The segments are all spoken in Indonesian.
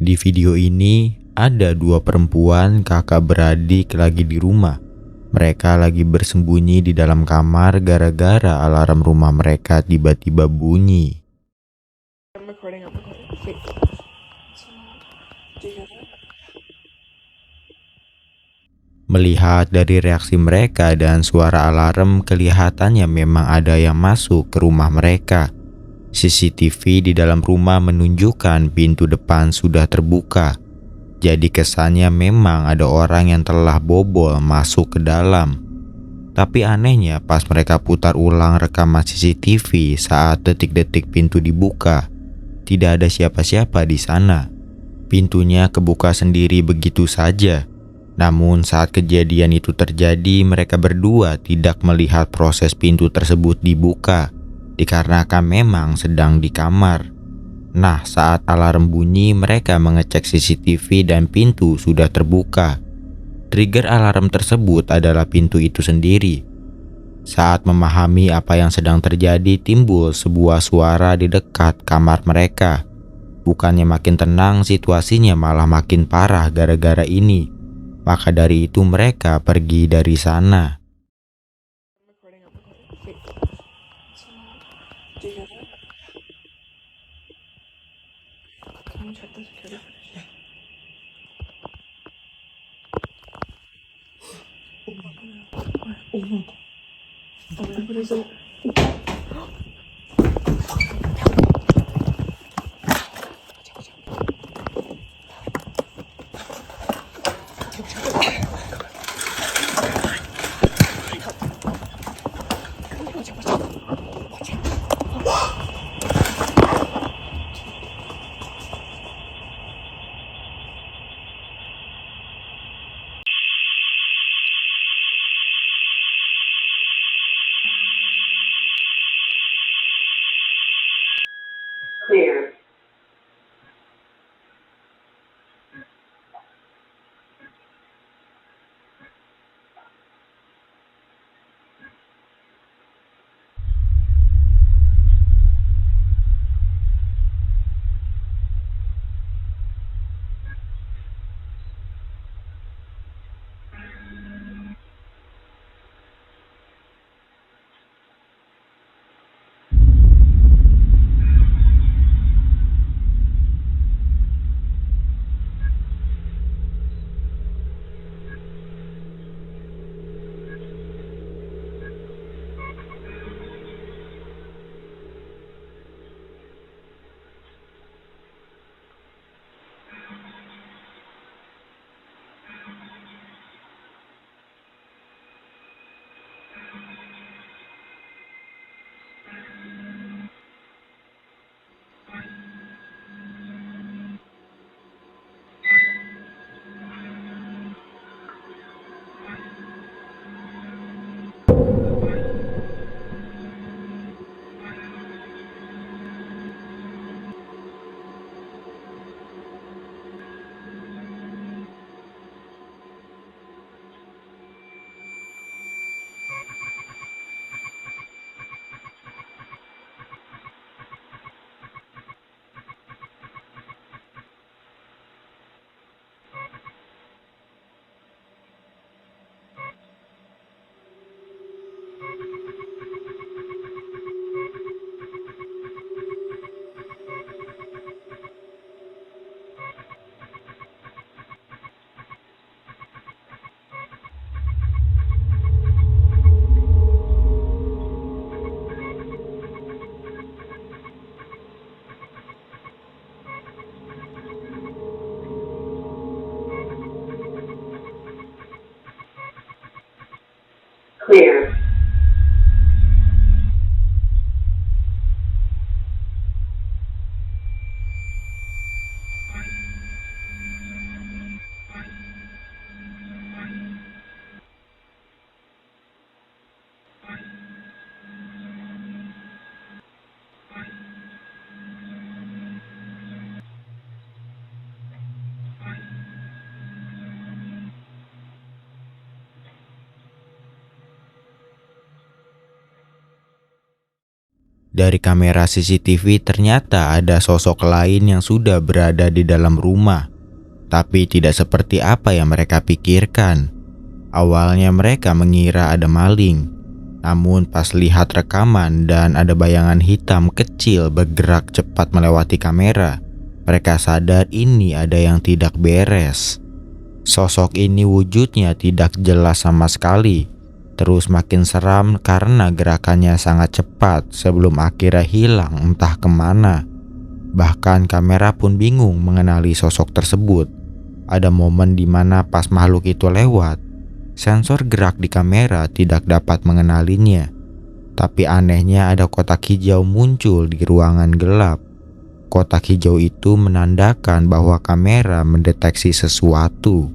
Di video ini ada dua perempuan kakak beradik lagi di rumah. Mereka lagi bersembunyi di dalam kamar gara-gara alarm rumah mereka tiba-tiba bunyi. I'm recording. Wait. Do you hear that? Melihat dari reaksi mereka dan suara alarm, kelihatannya memang ada yang masuk ke rumah mereka. CCTV di dalam rumah menunjukkan pintu depan sudah terbuka. Jadi kesannya memang ada orang yang telah bobol masuk ke dalam. Tapi anehnya pas mereka putar ulang rekaman CCTV saat detik-detik pintu dibuka, tidak ada siapa-siapa di sana. Pintunya kebuka sendiri begitu saja. Namun saat kejadian itu terjadi, mereka berdua tidak melihat proses pintu tersebut dibuka, dikarenakan memang sedang di kamar. Nah, saat alarm bunyi, mereka mengecek CCTV dan pintu sudah terbuka. Trigger alarm tersebut adalah pintu itu sendiri. Saat memahami apa yang sedang terjadi, timbul sebuah suara di dekat kamar mereka. Bukannya makin tenang, situasinya malah makin parah gara-gara ini. Maka dari itu mereka pergi dari sana. I'm recording. Wait. Do you hear that? Can you check the security footage? Oh my god. Oh my god. What is it? Clear. Clear. Dari kamera CCTV ternyata ada sosok lain yang sudah berada di dalam rumah, tapi tidak seperti apa yang mereka pikirkan. Awalnya mereka mengira ada maling, namun pas lihat rekaman dan ada bayangan hitam kecil bergerak cepat melewati kamera, mereka sadar ini ada yang tidak beres. Sosok ini wujudnya tidak jelas sama sekali, terus makin seram karena gerakannya sangat cepat sebelum akhirnya hilang entah kemana. Bahkan kamera pun bingung mengenali sosok tersebut. Ada momen di mana pas makhluk itu lewat, sensor gerak di kamera tidak dapat mengenalinya. Tapi anehnya ada kotak hijau muncul di ruangan gelap. Kotak hijau itu menandakan bahwa kamera mendeteksi sesuatu.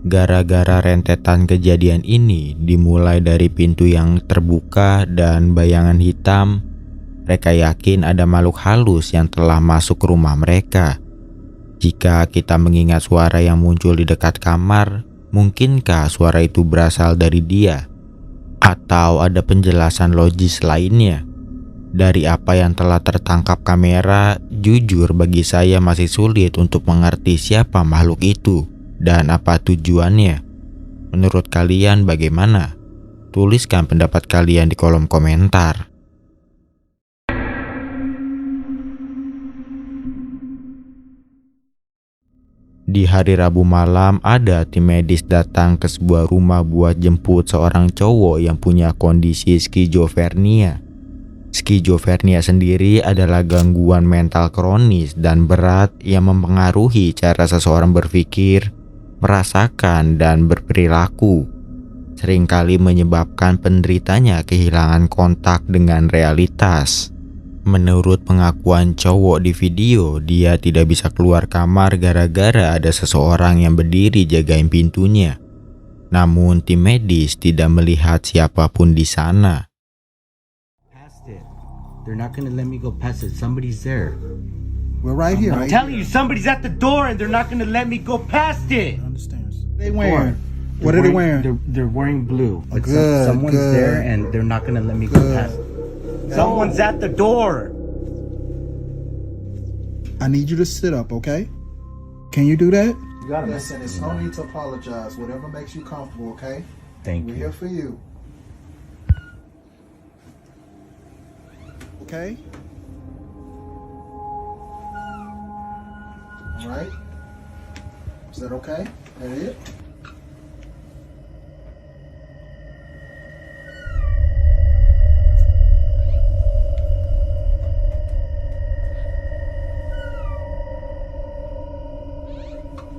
Gara-gara rentetan kejadian ini dimulai dari pintu yang terbuka dan bayangan hitam, mereka yakin ada makhluk halus yang telah masuk ke rumah mereka. Jika kita mengingat suara yang muncul di dekat kamar, mungkinkah suara itu berasal dari dia? Atau ada penjelasan logis lainnya? Dari apa yang telah tertangkap kamera, jujur bagi saya masih sulit untuk mengerti siapa makhluk itu dan apa tujuannya. Menurut kalian bagaimana? Tuliskan pendapat kalian di kolom komentar. Di hari Rabu malam, ada tim medis datang ke sebuah rumah buat jemput seorang cowok yang punya kondisi skizofrenia. Skizofrenia sendiri adalah gangguan mental kronis dan berat yang mempengaruhi cara seseorang berpikir, merasakan, dan berperilaku. Seringkali menyebabkan penderitanya kehilangan kontak dengan realitas. Menurut pengakuan cowok di video, dia tidak bisa keluar kamar gara-gara ada seseorang yang berdiri jagain pintunya. Namun tim medis tidak melihat siapapun di sana. They're not gonna let me go past it. Somebody's there. We're right here. I'm Right telling here. you, somebody's at the door and they're not gonna let me go past it. They wearing. What are they wearing? They're wearing blue. Oh, But good, someone's good. there and they're not gonna let me go Good. past it. Someone's at the door. I need you to sit up, okay? Can you do that? You gotta Listen, it's no need to apologize. Whatever makes you comfortable, okay? Thank We're here you. for you. Okay? All right? Is that okay? That it?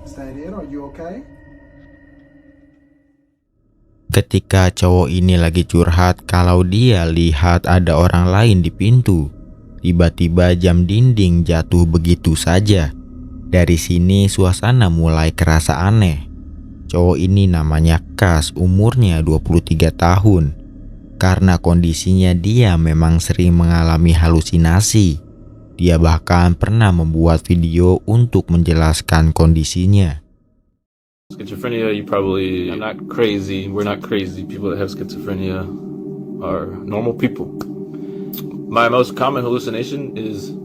Is that it? Are you okay? Ketika cowok ini lagi curhat kalau dia lihat ada orang lain di pintu, tiba-tiba jam dinding jatuh begitu saja. Dari sini suasana mulai kerasa aneh. Cowok ini namanya Kas, umurnya 23 tahun. Karena kondisinya dia memang sering mengalami halusinasi. Dia bahkan pernah membuat video untuk menjelaskan kondisinya. Schizophrenia, I'm not crazy. We're not crazy. People that have schizophrenia are normal people. My most common hallucination is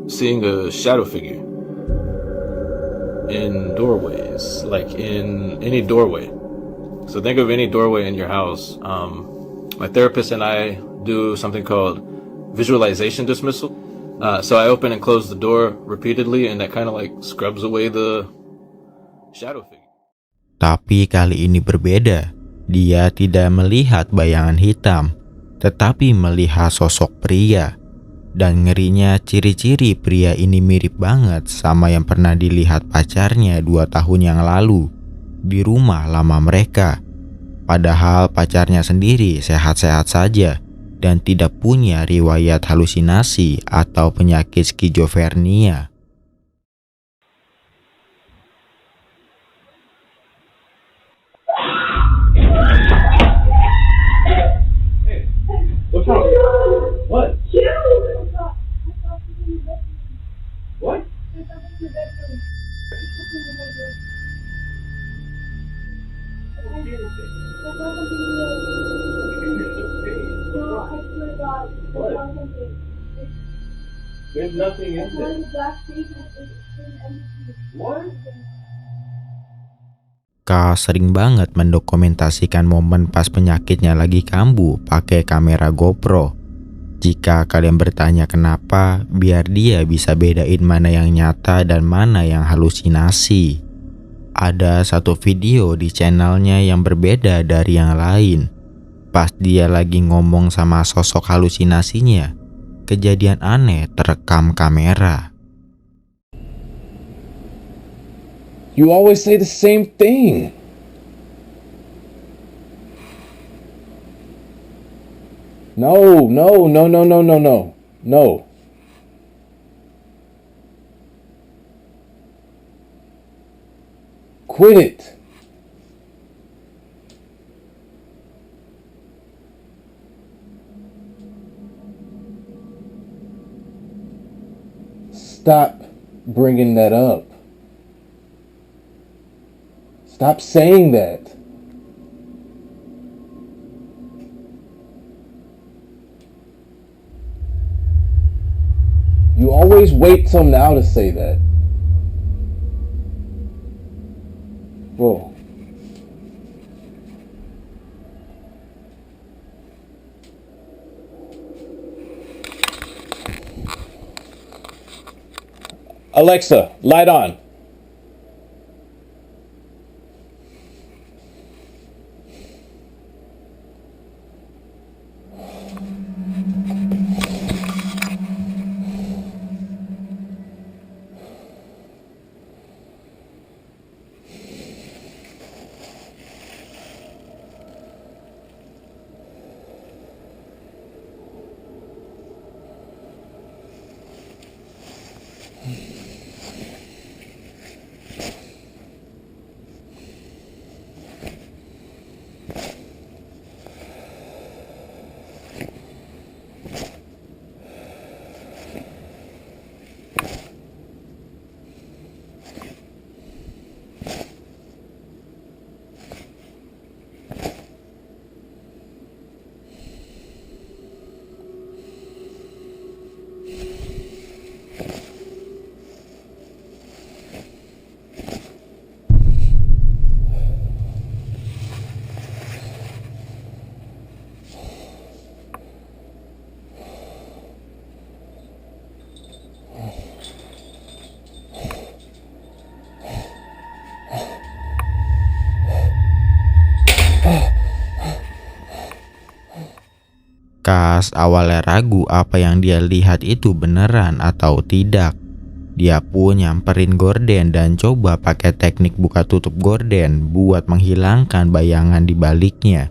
seeing a shadow figure in doorways, like in any doorway. So think of any doorway in your house. My therapist and I do something called visualization dismissal. So I open and close the door repeatedly, and that kind of like scrubs away the shadow figure. Tapi kali ini berbeda. Dia tidak melihat bayangan hitam, tetapi melihat sosok pria. Dan ngerinya ciri-ciri pria ini mirip banget sama yang pernah dilihat pacarnya 2 tahun yang lalu di rumah lama mereka. Padahal pacarnya sendiri sehat-sehat saja dan tidak punya riwayat halusinasi atau penyakit skizofrenia. What's wrong? What? What? No, I swear There's nothing in there. What? Kas sering banget mendokumentasikan momen pas penyakitnya lagi kambuh pakai kamera GoPro. Jika kalian bertanya kenapa, biar dia bisa bedain mana yang nyata dan mana yang halusinasi. Ada satu video di channelnya yang berbeda dari yang lain. Pas dia lagi ngomong sama sosok halusinasinya, kejadian aneh terekam kamera. You always say the same thing. No. No. Quit it. Stop bringing that up. Stop saying that. You always wait till now to say that. Whoa. Alexa, light on. Kas awalnya ragu apa yang dia lihat itu beneran atau tidak. Dia pun nyamperin gorden dan coba pakai teknik buka tutup gorden buat menghilangkan bayangan di baliknya.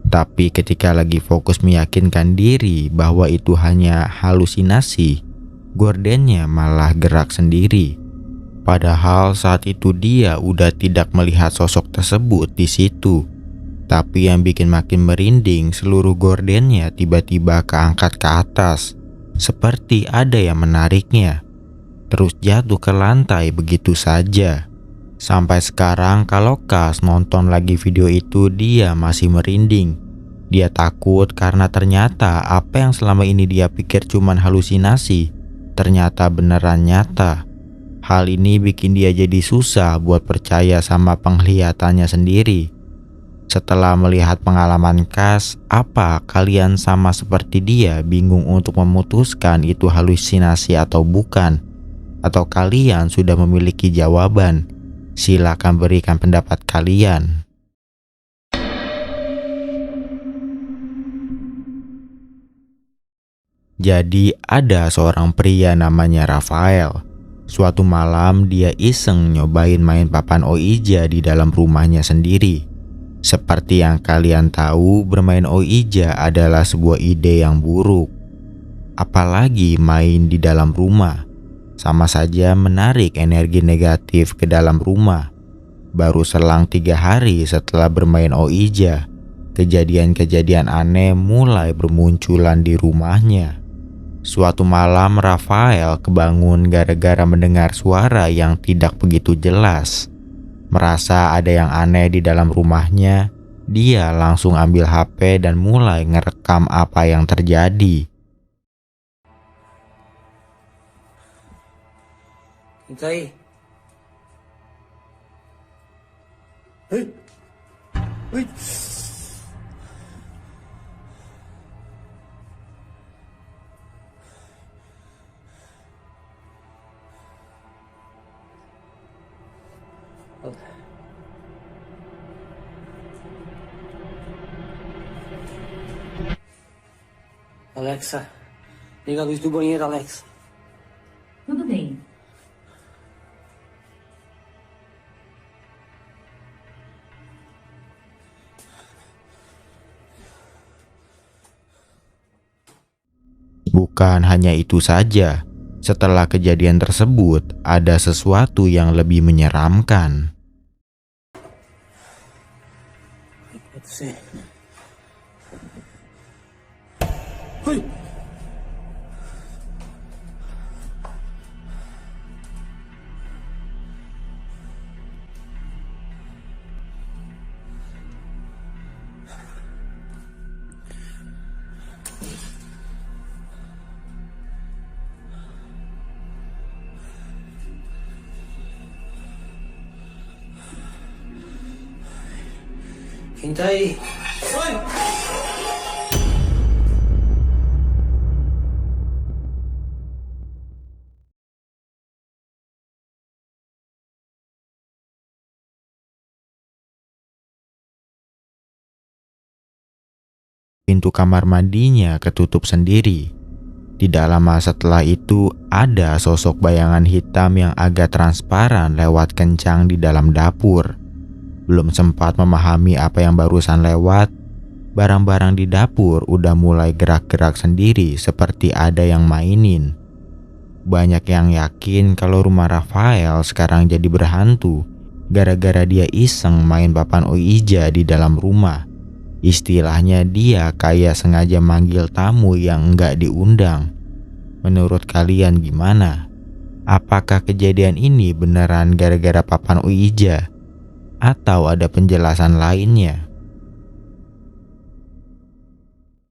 Tapi ketika lagi fokus meyakinkan diri bahwa itu hanya halusinasi, gordennya malah gerak sendiri. Padahal saat itu dia udah tidak melihat sosok tersebut di situ. Tapi yang bikin makin merinding, seluruh gordennya tiba-tiba keangkat ke atas, seperti ada yang menariknya. Terus jatuh ke lantai begitu saja. Sampai sekarang kalau Kas nonton lagi video itu, dia masih merinding. Dia takut karena ternyata apa yang selama ini dia pikir cuman halusinasi, ternyata beneran nyata. Hal ini bikin dia jadi susah buat percaya sama penglihatannya sendiri. Setelah melihat pengalaman Kas, apa kalian sama seperti dia bingung untuk memutuskan itu halusinasi atau bukan? Atau kalian sudah memiliki jawaban? Silakan berikan pendapat kalian. Jadi ada seorang pria namanya Rafael. Suatu malam dia iseng nyobain main papan Ouija di dalam rumahnya sendiri. Seperti yang kalian tahu, bermain Ouija adalah sebuah ide yang buruk. Apalagi main di dalam rumah, sama saja menarik energi negatif ke dalam rumah. Baru selang 3 hari setelah bermain Ouija, kejadian-kejadian aneh mulai bermunculan di rumahnya. Suatu malam Rafael kebangun gara-gara mendengar suara yang tidak begitu jelas. Merasa ada yang aneh di dalam rumahnya, Dia langsung ambil HP dan mulai ngerekam apa yang terjadi. Hintay. Hey! Hey! Alexa, liga a luz do banheiro, Alexa. Tudo bem. Bukan hanya itu saja, setelah kejadian tersebut, ada sesuatu yang lebih menyeramkan. Pode ser. Hey! Quem tá aí? Oi! Pintu kamar mandinya ketutup sendiri. Tidak lama setelah itu, ada sosok bayangan hitam yang agak transparan lewat kencang di dalam dapur. Belum sempat memahami apa yang barusan lewat, barang-barang di dapur udah mulai gerak-gerak sendiri seperti ada yang mainin. Banyak yang yakin kalau rumah Rafael sekarang jadi berhantu gara-gara dia iseng main papan Ouija di dalam rumah. Istilahnya dia kayak sengaja manggil tamu yang enggak diundang. Menurut kalian gimana? Apakah kejadian ini beneran gara-gara papan Ouija? Atau ada penjelasan lainnya?